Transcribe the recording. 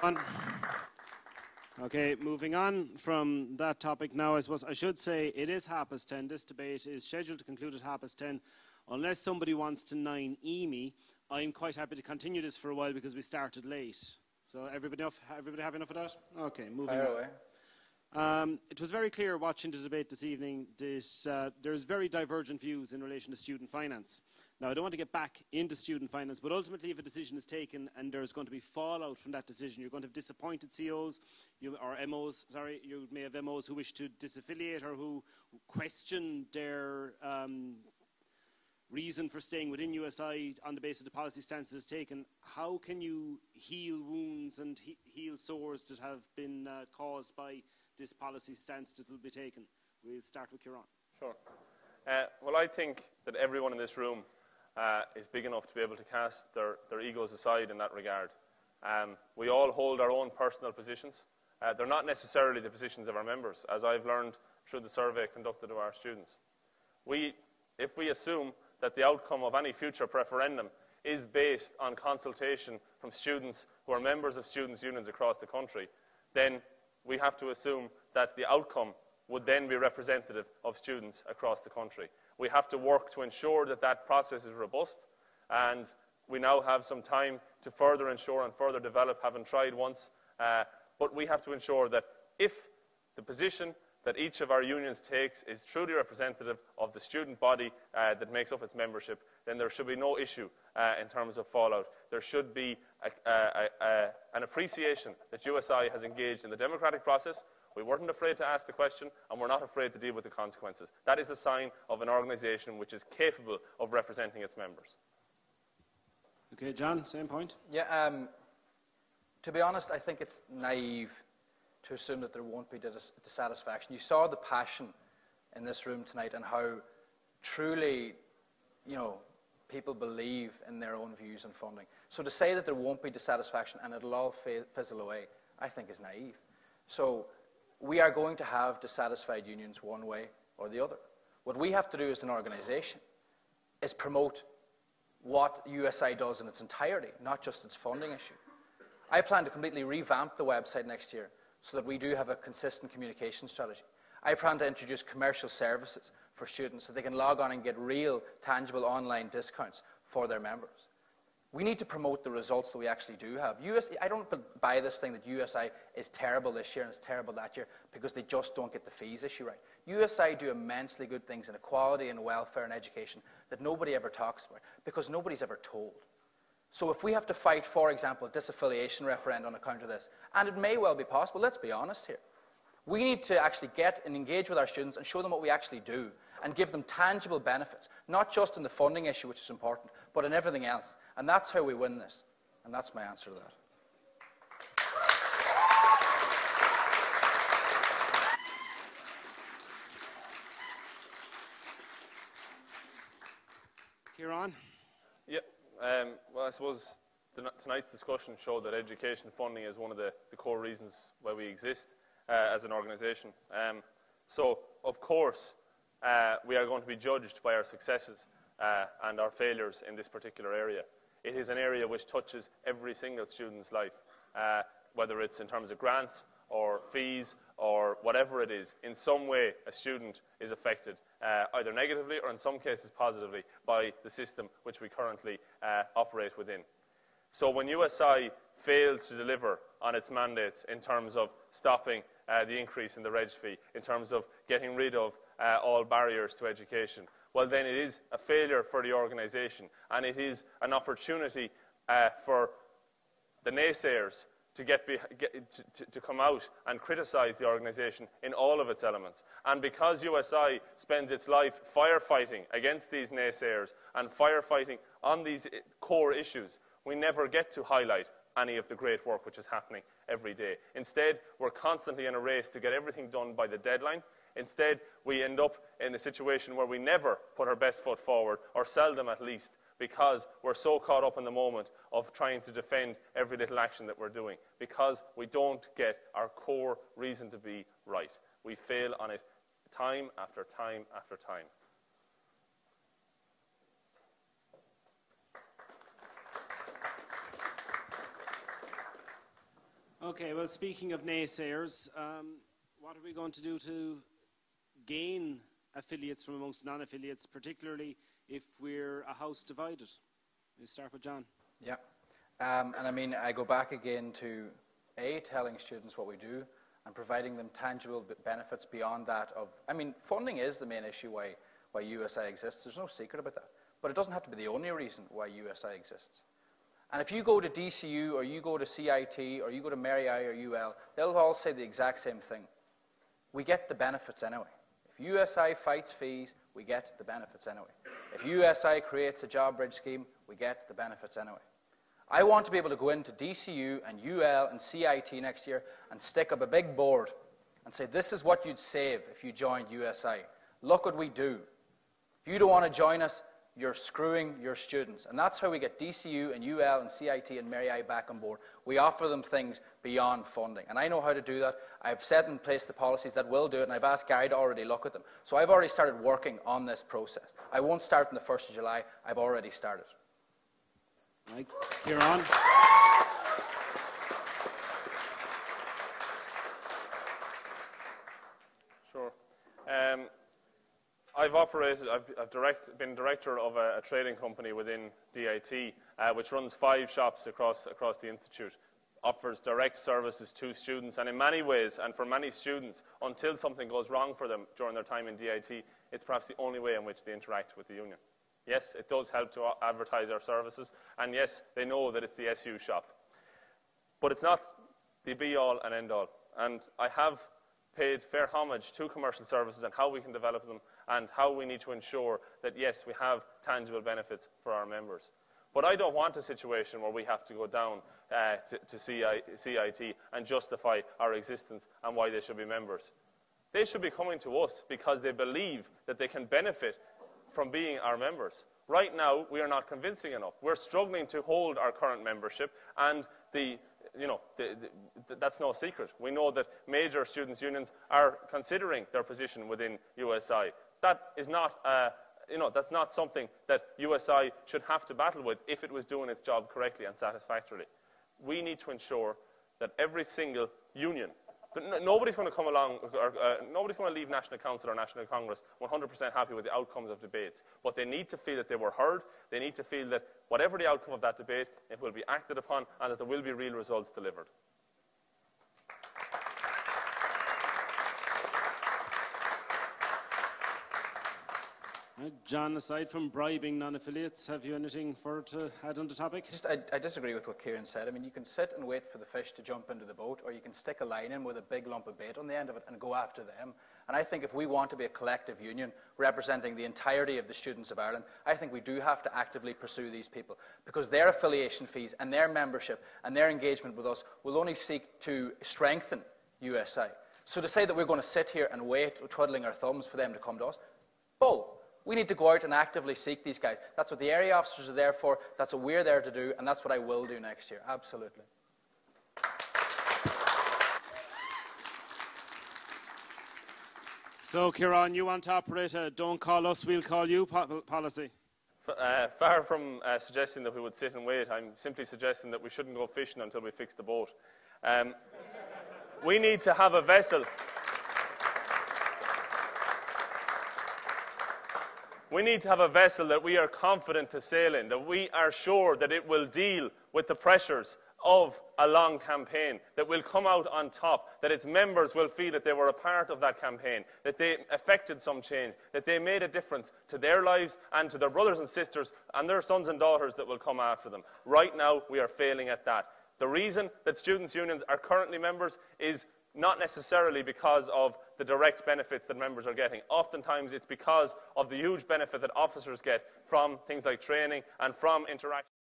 On. Okay, moving on from that topic now, I suppose I should say it is 10:30. This debate is scheduled to conclude at 10:30. Unless somebody wants to 9E me, I'm quite happy to continue this for a while because we started late. So everybody happy enough with that? Okay, moving on. It was very clear watching the debate this evening that there's very divergent views in relation to student finance. Now, I don't want to get back into student finance, but ultimately if a decision is taken and there's going to be fallout from that decision, you're going to have disappointed CEOs, or MOs, sorry, you may have MOs who wish to disaffiliate or who question their reason for staying within USI on the basis of the policy stances taken. How can you heal wounds and heal sores that have been caused by this policy stance that will be taken? We'll start with Kieran. Sure. Well, I think that everyone in this room is big enough to be able to cast their egos aside in that regard. We all hold our own personal positions. They're not necessarily the positions of our members, as I've learned through the survey conducted of our students. If we assume that the outcome of any future referendum is based on consultation from students who are members of students' unions across the country, then we have to assume that the outcome would then be representative of students across the country. We have to work to ensure that that process is robust, and we now have some time to further ensure and further develop, having tried once, but we have to ensure that if the position that each of our unions takes is truly representative of the student body that makes up its membership, then there should be no issue in terms of fallout. There should be an appreciation that USI has engaged in the democratic process. We weren't afraid to ask the question, and we're not afraid to deal with the consequences. That is the sign of an organisation which is capable of representing its members. Okay, John, same point. Yeah, to be honest, I think it's naive to assume that there won't be dissatisfaction. You saw the passion in this room tonight and how truly, people believe in their own views and funding. So to say that there won't be dissatisfaction and it'll all fizzle away, I think is naive. So we are going to have dissatisfied unions one way or the other. What we have to do as an organisation is promote what USI does in its entirety, not just its funding issue. I plan to completely revamp the website next year so that we do have a consistent communication strategy. I plan to introduce commercial services for students so they can log on and get real, tangible online discounts for their members. We need to promote the results that we actually do have. I don't buy this thing that USI is terrible this year and it's terrible that year because they just don't get the fees issue right. USI do immensely good things in equality and welfare and education that nobody ever talks about because nobody's ever told. So if we have to fight, for example, disaffiliation referendum on account of this, and it may well be possible, let's be honest here, we need to actually get and engage with our students and show them what we actually do and give them tangible benefits, not just in the funding issue, which is important, but in everything else. And that's how we win this. And that's my answer to that. Kieran? Yeah, well, I suppose tonight's discussion showed that education funding is one of the core reasons why we exist as an organisation. So, of course, we are going to be judged by our successes and our failures in this particular area. It is an area which touches every single student's life, whether it's in terms of grants or fees or whatever it is. In some way, a student is affected, either negatively or in some cases positively, by the system which we currently operate within. So when USI fails to deliver on its mandates in terms of stopping the increase in the reg fee, in terms of getting rid of all barriers to education, well then it is a failure for the organisation, and it is an opportunity for the naysayers to come out and criticise the organisation in all of its elements. And because USI spends its life firefighting against these naysayers and firefighting on these core issues, we never get to highlight any of the great work which is happening every day. Instead, we're constantly in a race to get everything done by the deadline. Instead, we end up in a situation where we never put our best foot forward, or seldom at least, because we're so caught up in the moment of trying to defend every little action that we're doing, because we don't get our core reason to be right. We fail on it time after time after time. Okay, well, speaking of naysayers, what are we going to do to gain affiliates from amongst non-affiliates, particularly if we're a house divided? We'll start with John. Yeah. And I mean, I go back again to telling students what we do and providing them tangible benefits beyond that of, I mean, funding is the main issue why USI exists. There's no secret about that. But it doesn't have to be the only reason why USI exists. And if you go to DCU or you go to CIT or you go to Mary I or UL, they'll all say the exact same thing. We get the benefits anyway. If USI fights fees, we get the benefits anyway. If USI creates a job bridge scheme, we get the benefits anyway. I want to be able to go into DCU and UL and CIT next year and stick up a big board and say, this is what you'd save if you joined USI. Look what we do. If you don't want to join us, you're screwing your students. And that's how we get DCU and UL and CIT and Mary I back on board. We offer them things beyond funding. And I know how to do that. I've set in place the policies that will do it, and I've asked Gary to already look at them. So I've already started working on this process. I won't start on the 1st of July. I've already started. Right. Kieran. Sure. I've been director of a trading company within DIT, which runs 5 shops across the institute, offers direct services to students, and in many ways, and for many students, until something goes wrong for them during their time in DIT, it's perhaps the only way in which they interact with the union. Yes, it does help to advertise our services, and yes, they know that it's the SU shop. But it's not the be-all and end-all, and I have paid fair homage to commercial services and how we can develop them and how we need to ensure that, yes, we have tangible benefits for our members. But I don't want a situation where we have to go down to CIT and justify our existence and why they should be members. They should be coming to us because they believe that they can benefit from being our members. Right now, we are not convincing enough. We're struggling to hold our current membership, and that's no secret. We know that major students' unions are considering their position within USI. That is not, that's not something that USI should have to battle with if it was doing its job correctly and satisfactorily. We need to ensure that every single union, nobody's going to come along, nobody's going to leave National Council or National Congress 100% happy with the outcomes of debates. But they need to feel that they were heard. They need to feel that whatever the outcome of that debate, it will be acted upon and that there will be real results delivered. John, aside from bribing non-affiliates, have you anything further to add on the topic? I disagree with what Kieran said. I mean, you can sit and wait for the fish to jump into the boat, or you can stick a line in with a big lump of bait on the end of it and go after them. And I think if we want to be a collective union representing the entirety of the students of Ireland, I think we do have to actively pursue these people, because their affiliation fees and their membership and their engagement with us will only seek to strengthen USI. So to say that we're going to sit here and wait, twiddling our thumbs for them to come to us, bull. We need to go out and actively seek these guys. That's what the area officers are there for. That's what we're there to do, and that's what I will do next year. Absolutely. So, Kieran, you want to operate a "don't call us, we'll call you" policy? Far from suggesting that we would sit and wait, I'm simply suggesting that we shouldn't go fishing until we fix the boat. We need to have a vessel. We need to have a vessel that we are confident to sail in, that we are sure that it will deal with the pressures of a long campaign, that will come out on top, that its members will feel that they were a part of that campaign, that they affected some change, that they made a difference to their lives and to their brothers and sisters and their sons and daughters that will come after them. Right now, we are failing at that. The reason that students' unions are currently members is not necessarily because of the direct benefits that members are getting. Oftentimes, it's because of the huge benefit that officers get from things like training and from interaction.